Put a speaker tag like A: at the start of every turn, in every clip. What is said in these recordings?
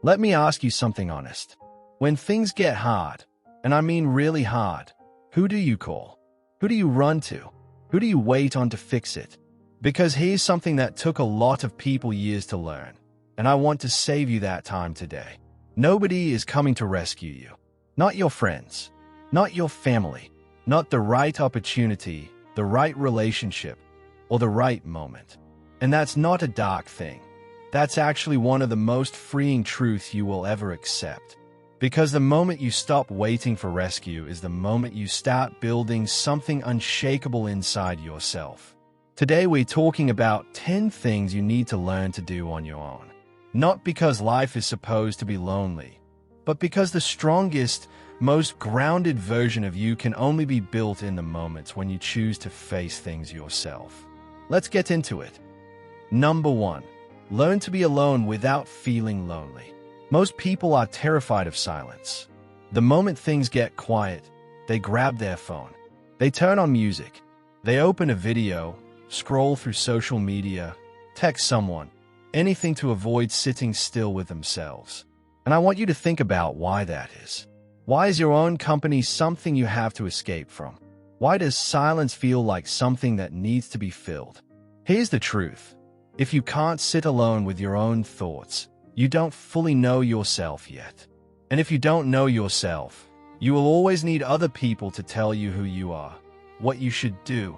A: Let me ask you something honest. When things get hard, and I mean really hard, who do you call? Who do you run to? Who do you wait on to fix it? Because here's something that took a lot of people years to learn, and I want to save you that time today. Nobody is coming to rescue you. Not your friends, not your family, not the right opportunity, the right relationship, or the right moment. And that's not a dark thing. That's actually one of the most freeing truths you will ever accept. Because the moment you stop waiting for rescue is the moment you start building something unshakable inside yourself. Today we're talking about 10 things you need to learn to do on your own. Not because life is supposed to be lonely, but because the strongest, most grounded version of you can only be built in the moments when you choose to face things yourself. Let's get into it. Number 1. Learn to be alone without feeling lonely. Most people are terrified of silence. The moment things get quiet, they grab their phone. They turn on music. They open a video, scroll through social media, text someone, anything to avoid sitting still with themselves. And I want you to think about why that is. Why is your own company something you have to escape from? Why does silence feel like something that needs to be filled? Here's the truth. If you can't sit alone with your own thoughts, you don't fully know yourself yet. And if you don't know yourself, you will always need other people to tell you who you are, what you should do,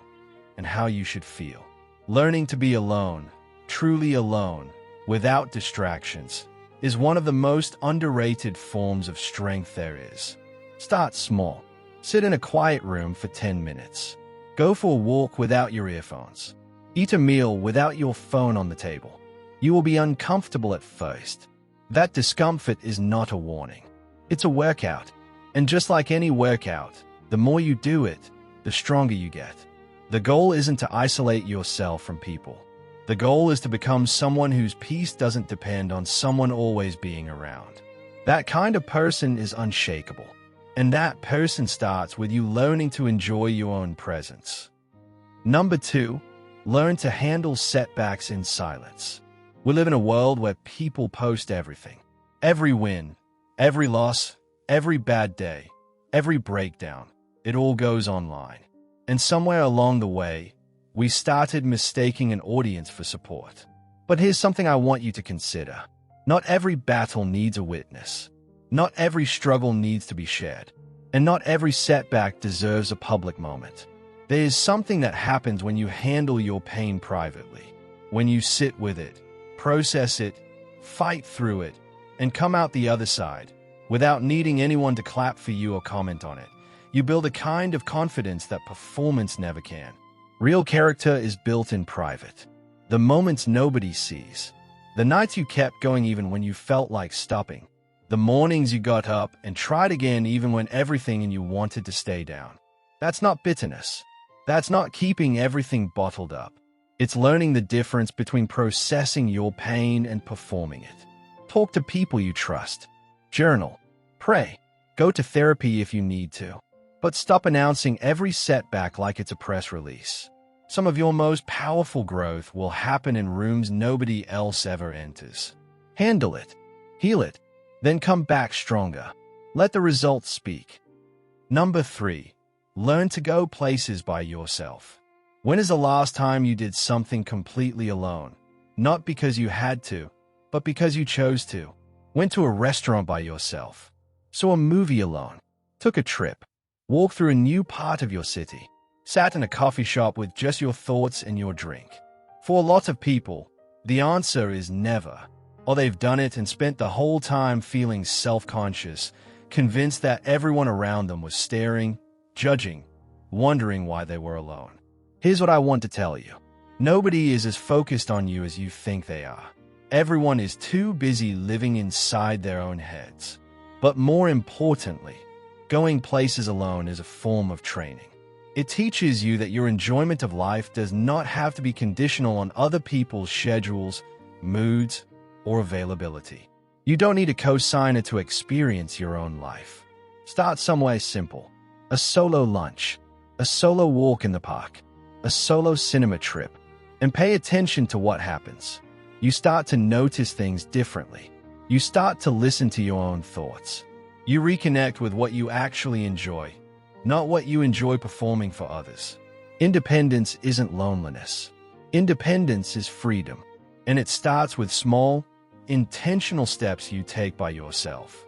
A: and how you should feel. Learning to be alone, truly alone, without distractions, is one of the most underrated forms of strength there is. Start small. Sit in a quiet room for 10 minutes. Go for a walk without your earphones. Eat a meal without your phone on the table. You will be uncomfortable at first. That discomfort is not a warning. It's a workout. And just like any workout, the more you do it, the stronger you get. The goal isn't to isolate yourself from people. The goal is to become someone whose peace doesn't depend on someone always being around. That kind of person is unshakable. And that person starts with you learning to enjoy your own presence. Number 2, learn to handle setbacks in silence. We live in a world where people post everything. Every win, every loss, every bad day, every breakdown. It all goes online. And somewhere along the way, we started mistaking an audience for support. But here's something I want you to consider. Not every battle needs a witness. Not every struggle needs to be shared. And not every setback deserves a public moment. There is something that happens when you handle your pain privately. When you sit with it, process it, fight through it, and come out the other side without needing anyone to clap for you or comment on it. You build a kind of confidence that performance never can. Real character is built in private. The moments nobody sees. The nights you kept going even when you felt like stopping. The mornings you got up and tried again even when everything in you wanted to stay down. That's not bitterness. That's not keeping everything bottled up. It's learning the difference between processing your pain and performing it. Talk to people you trust. Journal. Pray. Go to therapy if you need to. But stop announcing every setback like it's a press release. Some of your most powerful growth will happen in rooms nobody else ever enters. Handle it. Heal it. Then come back stronger. Let the results speak. Number 3. Learn to go places by yourself. When is the last time you did something completely alone? Not because you had to, but because you chose to. Went to a restaurant by yourself. Saw a movie alone. Took a trip. Walked through a new part of your city. Sat in a coffee shop with just your thoughts and your drink. For a lot of people, the answer is never. Or they've done it and spent the whole time feeling self-conscious, convinced that everyone around them was staring, judging, wondering why they were alone. Here's what I want to tell you. Nobody is as focused on you as you think they are. Everyone is too busy living inside their own heads. But more importantly, going places alone is a form of training. It teaches you that your enjoyment of life does not have to be conditional on other people's schedules, moods, or availability. You don't need a co-signer to experience your own life. Start somewhere simple. A solo lunch, a solo walk in the park, a solo cinema trip, and pay attention to what happens. You start to notice things differently. You start to listen to your own thoughts. You reconnect with what you actually enjoy, not what you enjoy performing for others. Independence isn't loneliness. Independence is freedom, and it starts with small, intentional steps you take by yourself.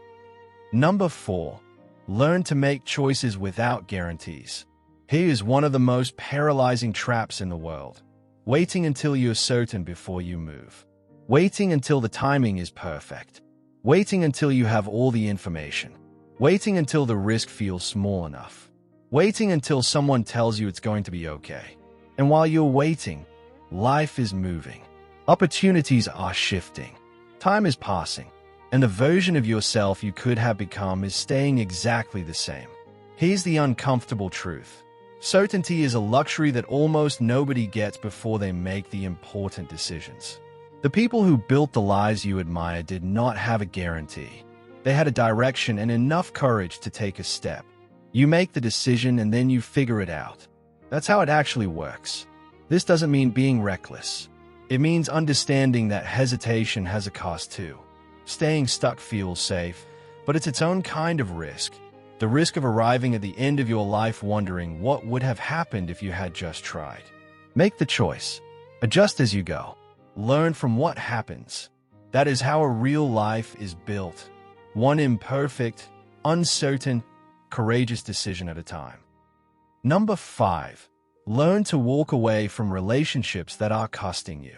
A: Number 4, learn to make choices without guarantees. Here is one of the most paralyzing traps in the world. Waiting until you're certain before you move. Waiting until the timing is perfect. Waiting until you have all the information. Waiting until the risk feels small enough. Waiting until someone tells you it's going to be okay. And while you're waiting, life is moving. Opportunities are shifting. Time is passing. And the version of yourself you could have become is staying exactly the same. Here's the uncomfortable truth. Certainty is a luxury that almost nobody gets before they make the important decisions. The people who built the lives you admire did not have a guarantee. They had a direction and enough courage to take a step. You make the decision and then you figure it out. That's how it actually works. This doesn't mean being reckless. It means understanding that hesitation has a cost too. Staying stuck feels safe, but it's its own kind of risk. The risk of arriving at the end of your life wondering what would have happened if you had just tried. Make the choice. Adjust as you go. Learn from what happens. That is how a real life is built. One imperfect, uncertain, courageous decision at a time. Number 5, learn to walk away from relationships that are costing you.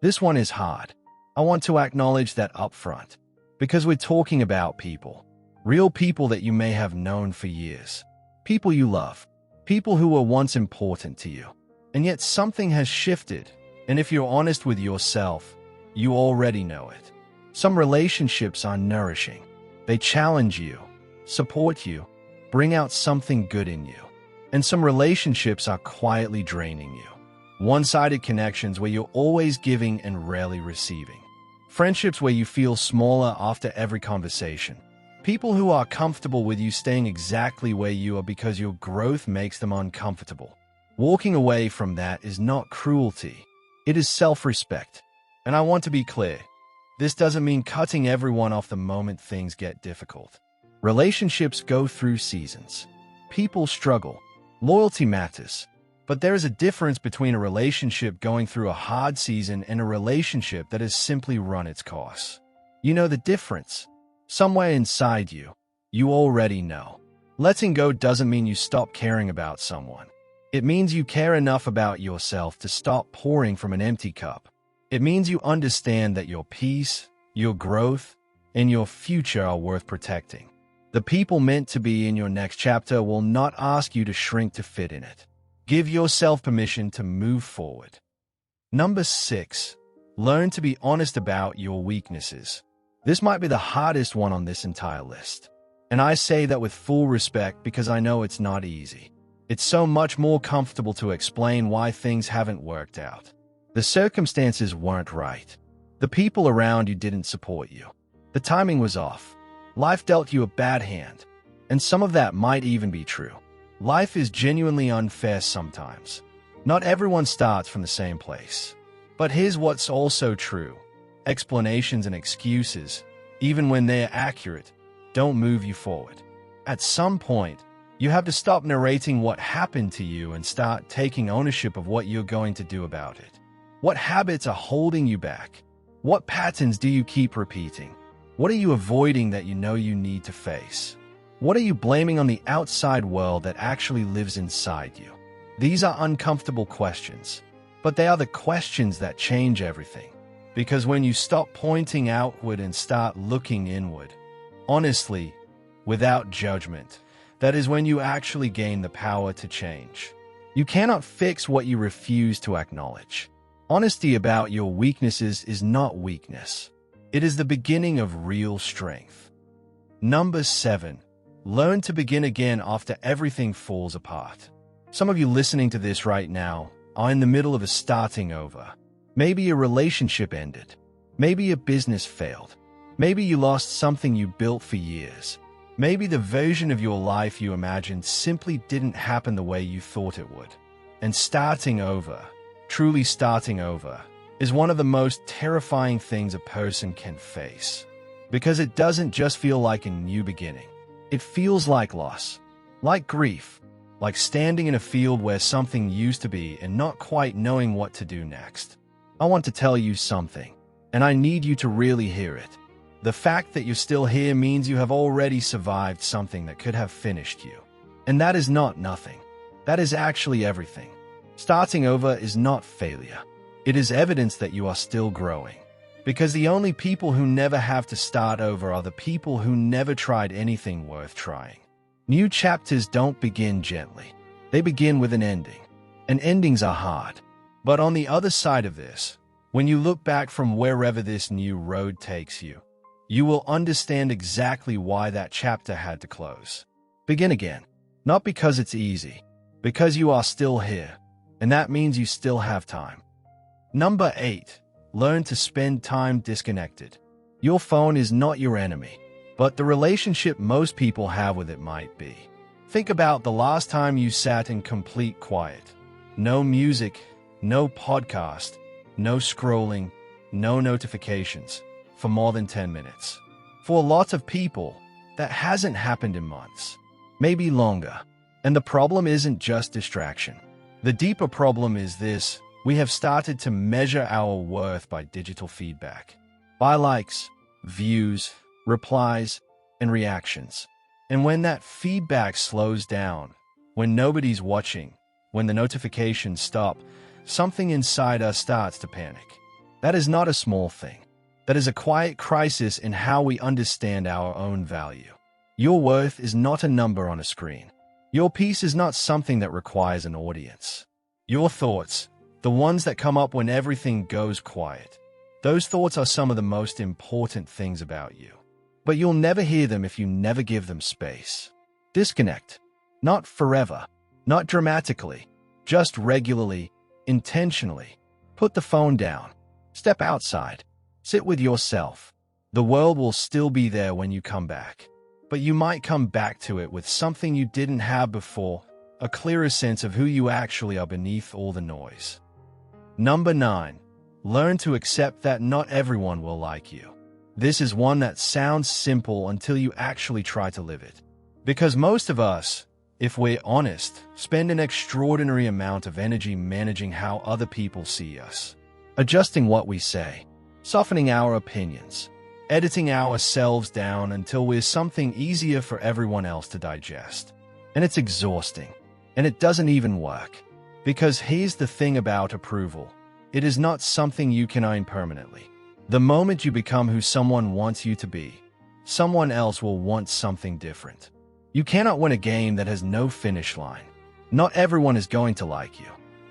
A: This one is hard. I want to acknowledge that upfront, because we're talking about people. Real people that you may have known for years. People you love. People who were once important to you. And yet something has shifted. And if you're honest with yourself, you already know it. Some relationships are nourishing. They challenge you, support you, bring out something good in you. And some relationships are quietly draining you. One-sided connections where you're always giving and rarely receiving. Friendships where you feel smaller after every conversation. People who are comfortable with you staying exactly where you are because your growth makes them uncomfortable. Walking away from that is not cruelty. It is self-respect. And I want to be clear. This doesn't mean cutting everyone off the moment things get difficult. Relationships go through seasons. People struggle. Loyalty matters. But there is a difference between a relationship going through a hard season and a relationship that has simply run its course. You know the difference. Somewhere inside you, you already know. Letting go doesn't mean you stop caring about someone. It means you care enough about yourself to stop pouring from an empty cup. It means you understand that your peace, your growth, and your future are worth protecting. The people meant to be in your next chapter will not ask you to shrink to fit in it. Give yourself permission to move forward. Number 6, learn to be honest about your weaknesses. This might be the hardest one on this entire list. And I say that with full respect because I know it's not easy. It's so much more comfortable to explain why things haven't worked out. The circumstances weren't right. The people around you didn't support you. The timing was off. Life dealt you a bad hand. And some of that might even be true. Life is genuinely unfair sometimes. Not everyone starts from the same place. But here's what's also true. Explanations and excuses, even when they're accurate, don't move you forward. At some point, you have to stop narrating what happened to you and start taking ownership of what you're going to do about it. What habits are holding you back? What patterns do you keep repeating? What are you avoiding that you know you need to face? What are you blaming on the outside world that actually lives inside you? These are uncomfortable questions, but they are the questions that change everything. Because when you stop pointing outward and start looking inward, honestly, without judgment, that is when you actually gain the power to change. You cannot fix what you refuse to acknowledge. Honesty about your weaknesses is not weakness. It is the beginning of real strength. Number 7, learn to begin again after everything falls apart. Some of you listening to this right now are in the middle of a starting over. Maybe a relationship ended. Maybe a business failed. Maybe you lost something you built for years. Maybe the version of your life you imagined simply didn't happen the way you thought it would. And starting over, truly starting over, is one of the most terrifying things a person can face. because it doesn't just feel like a new beginning. It feels like loss, like grief, like standing in a field where something used to be and not quite knowing what to do next. I want to tell you something, and I need you to really hear it. The fact that you're still here means you have already survived something that could have finished you. And that is not nothing. That is actually everything. Starting over is not failure. It is evidence that you are still growing. Because the only people who never have to start over are the people who never tried anything worth trying. New chapters don't begin gently. They begin with an ending. And endings are hard. But on the other side of this, when you look back from wherever this new road takes you, you will understand exactly why that chapter had to close. Begin again. Not because it's easy, because you are still here, and that means you still have time. Number 8. Learn to spend time disconnected. Your phone is not your enemy, but the relationship most people have with it might be. Think about the last time you sat in complete quiet. No music, no podcast, no scrolling, no notifications, for more than 10 minutes. For a lot of people, that hasn't happened in months, maybe longer. And the problem isn't just distraction. The deeper problem is this: we have started to measure our worth by digital feedback, by likes, views, replies, and reactions. And when that feedback slows down, when nobody's watching, when the notifications stop, something inside us starts to panic. That is not a small thing. That is a quiet crisis in how we understand our own value. Your worth is not a number on a screen. Your peace is not something that requires an audience. Your thoughts, the ones that come up when everything goes quiet, those thoughts are some of the most important things about you. But you'll never hear them if you never give them space. Disconnect. Not forever, not dramatically, just regularly, intentionally. Put the phone down. Step outside. Sit with yourself. The world will still be there when you come back. But you might come back to it with something you didn't have before, a clearer sense of who you actually are beneath all the noise. Number 9. Learn to accept that not everyone will like you. This is one that sounds simple until you actually try to live it. Because most of us, if we're honest, spend an extraordinary amount of energy managing how other people see us. Adjusting what we say, softening our opinions, editing ourselves down until we're something easier for everyone else to digest. And it's exhausting. And it doesn't even work. Because here's the thing about approval. It is not something you can earn permanently. The moment you become who someone wants you to be, someone else will want something different. You cannot win a game that has no finish line. Not everyone is going to like you.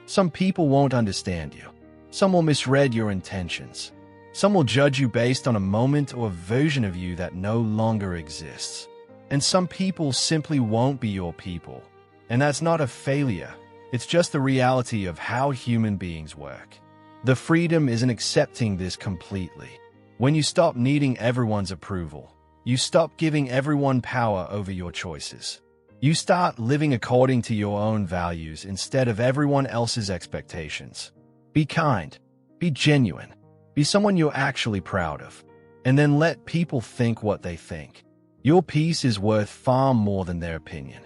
A: Some people won't understand you. Some will misread your intentions. Some will judge you based on a moment or a version of you that no longer exists. And some people simply won't be your people. And that's not a failure. It's just the reality of how human beings work. The freedom is in accepting this completely. When you stop needing everyone's approval, you stop giving everyone power over your choices. You start living according to your own values instead of everyone else's expectations. Be kind. Be genuine. Be someone you're actually proud of. And then let people think what they think. Your peace is worth far more than their opinion.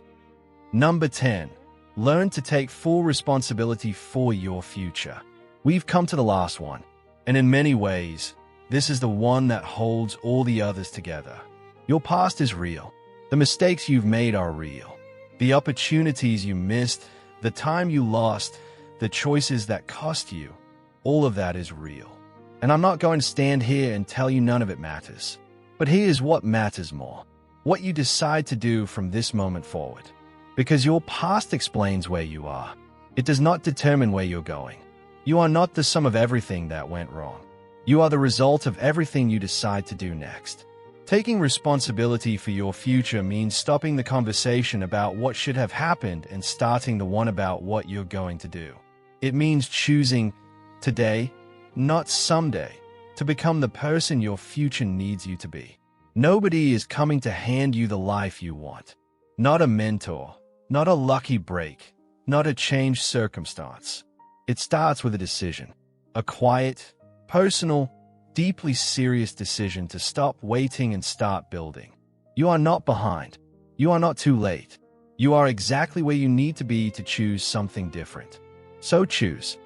A: Number 10. Learn to take full responsibility for your future. We've come to the last one, and in many ways, this is the one that holds all the others together. Your past is real. The mistakes you've made are real. The opportunities you missed, the time you lost, the choices that cost you, all of that is real. And I'm not going to stand here and tell you none of it matters. But here's what matters more. What you decide to do from this moment forward. Because your past explains where you are. It does not determine where you're going. You are not the sum of everything that went wrong. You are the result of everything you decide to do next. Taking responsibility for your future means stopping the conversation about what should have happened and starting the one about what you're going to do. It means choosing today, not someday, to become the person your future needs you to be. Nobody is coming to hand you the life you want. Not a mentor, not a lucky break, not a changed circumstance. It starts with a decision, a quiet, personal, deeply serious decision to stop waiting and start building. You are not behind. You are not too late. You are exactly where you need to be to choose something different. So choose.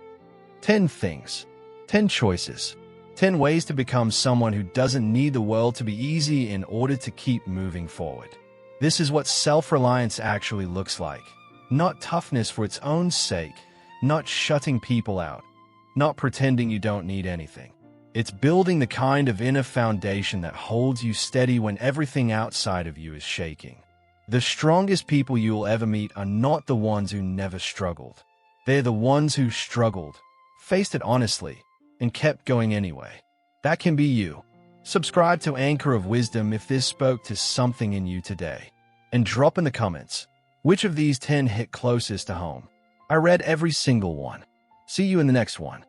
A: 10 things, 10 choices, 10 ways to become someone who doesn't need the world to be easy in order to keep moving forward. This is what self-reliance actually looks like. Not toughness for its own sake, not shutting people out, not pretending you don't need anything. It's building the kind of inner foundation that holds you steady when everything outside of you is shaking. The strongest people you'll ever meet are not the ones who never struggled. They're the ones who struggled, faced it honestly, and kept going anyway. That can be you. Subscribe to Anchor of Wisdom if this spoke to something in you today. And drop in the comments, which of these 10 hit closest to home? I read every single one. See you in the next one.